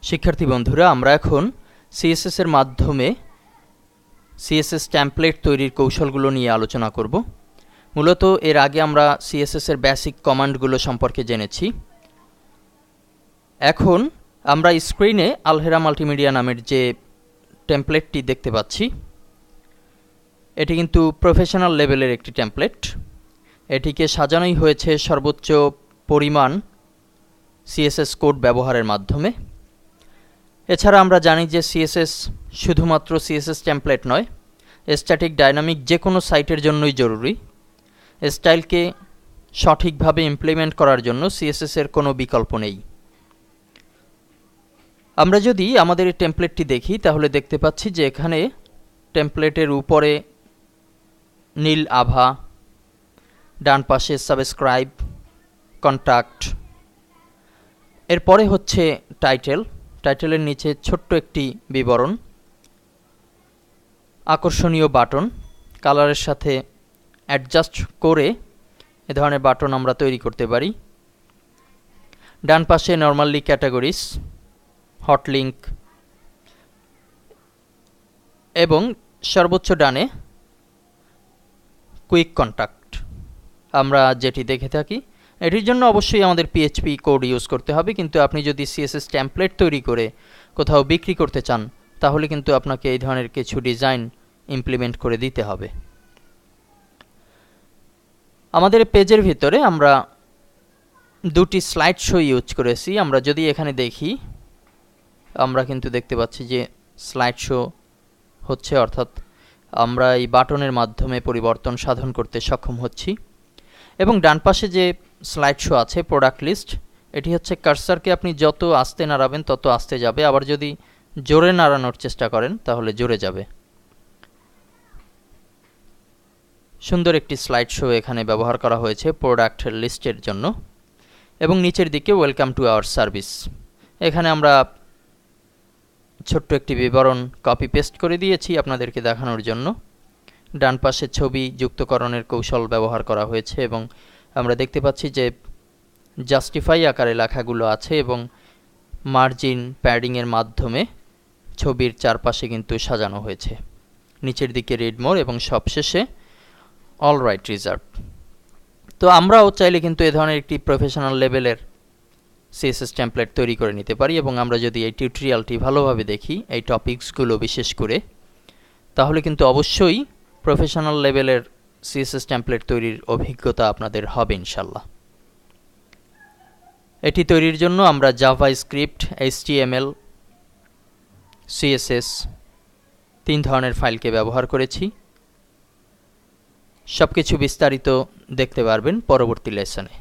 শিক্ষার্থী বন্ধুরা, আমরা এখন সিএসএস এর মাধ্যমে সিএসএস টেমপ্লেট তৈরির কৌশলগুলো নিয়ে আলোচনা করব। মূলত এর আগে আমরা সিএসএস এর বেসিক কমান্ডগুলো সম্পর্কে জেনেছি। এখন আমরা স্ক্রিনে আলহেরা মাল্টিমিডিয়া নামের যে টেমপ্লেটটি দেখতে পাচ্ছি, এটি কিন্তু প্রফেশনাল লেভেলের একটি টেমপ্লেট। এটিকে সাজানোই হয়েছে সর্বোচ্চ পরিমাণ সিএসএস কোড ব্যবহারের মাধ্যমে। এছাড়া আমরা জানি যে সিএসএস শুধুমাত্র সিএসএস টেমপ্লেট নয়, স্ট্যাটিক ডাইনামিক যে কোনো সাইটের জন্যই জরুরি। স্টাইলকে সঠিকভাবে ইমপ্লিমেন্ট করার জন্য সিএসএস এর কোনো বিকল্প নেই। আমরা যদি আমাদের এই টেমপ্লেটটি দেখি তাহলে দেখতে পাচ্ছি যে এখানে টেমপ্লেটের উপরে নীল আভা, ডান পাশে সাবস্ক্রাইব, কন্ট্যাক্ট, এরপরে হচ্ছে টাইটেলের নিচে ছোট্ট একটি বিবরণ, আকর্ষণীয় বাটন, কালারের সাথে অ্যাডজাস্ট করে এ ধরনের বাটন আমরা তৈরি করতে পারি। ডান পাশে নরমালি ক্যাটাগরিজ, হট লিঙ্ক এবং সর্বোচ্চ ডানে কুইক কন্ট্যাক্ট আমরা যেটি দেখে থাকি। এটির জন্য অবশ্যই আমাদের পিএইচপি কোড ইউজ করতে হবে, কিন্তু আপনি যদি সিএসএস টেমপ্লেট তৈরি করে কোথাও বিক্রি করতে চান তাহলে কিন্তু আপনাকে এই ধরনের কিছু ডিজাইন ইমপ্লিমেন্ট করে দিতে হবে। আমাদের পেজের ভিতরে আমরা দুটি স্লাইড শো ইউজ করেছি। আমরা যদি এখানে দেখি, আমরা কিন্তু দেখতে পাচ্ছি যে স্লাইড শো হচ্ছে, অর্থাৎ আমরা এই বাটনের মাধ্যমে পরিবর্তন সাধন করতে সক্ষম হচ্ছি। এবং ডান পাশে যে স্লাইড শো আছে প্রোডাক্ট লিস্ট, এটি হচ্ছে কার্সারকে আপনি যত আস্তে নাড়াবেন তত আস্তে যাবে, আবার যদি জোরে নাড়ানোর চেষ্টা করেন তাহলে জোরে যাবে। সুন্দর একটি স্লাইড শো এখানে ব্যবহার করা হয়েছে প্রোডাক্ট লিস্টের জন্য। এবং নিচের দিকে ওয়েলকাম টু আওয়ার সার্ভিস, এখানে আমরা ছোট্ট একটি বিবরণ কপি পেস্ট করে দিয়েছি আপনাদেরকে দেখানোর জন্য। ডান পাশে ছবি যুক্তকরণের কৌশল ব্যবহার করা হয়েছে এবং আমরা দেখতে পাচ্ছি যে জাস্টিফাই আকারে লেখাগুলো আছে এবং মার্জিন প্যাডিংয়ের মাধ্যমে ছবির চারপাশে কিন্তু সাজানো হয়েছে। নিচের দিকে রিড মোর এবং সবশেষে অল রাইট রিজার্ভ। তো আমরাও চাইলে কিন্তু এ ধরনের একটি প্রফেশনাল লেভেলের সিএসএস টেমপ্লেট তৈরি করে নিতে পারি। এবং আমরা যদি এই টিউটোরিয়ালটি ভালোভাবে দেখি, এই টপিকসগুলো বিশেষ করে, তাহলে কিন্তু অবশ্যই প্রফেশনাল লেভেলের সিএসএস টেমপ্লেট তৈরির অভিজ্ঞতা আপনাদের হবে ইনশাল্লাহ। এটি তৈরির জন্য আমরা জাভাস্ক্রিপ্ট, এইচটিএমএল, সিএসএস 3 ধরনের ফাইলকে ব্যবহার করেছি। সবকিছু বিস্তারিত দেখতে পারবেন পরবর্তী লেসনে।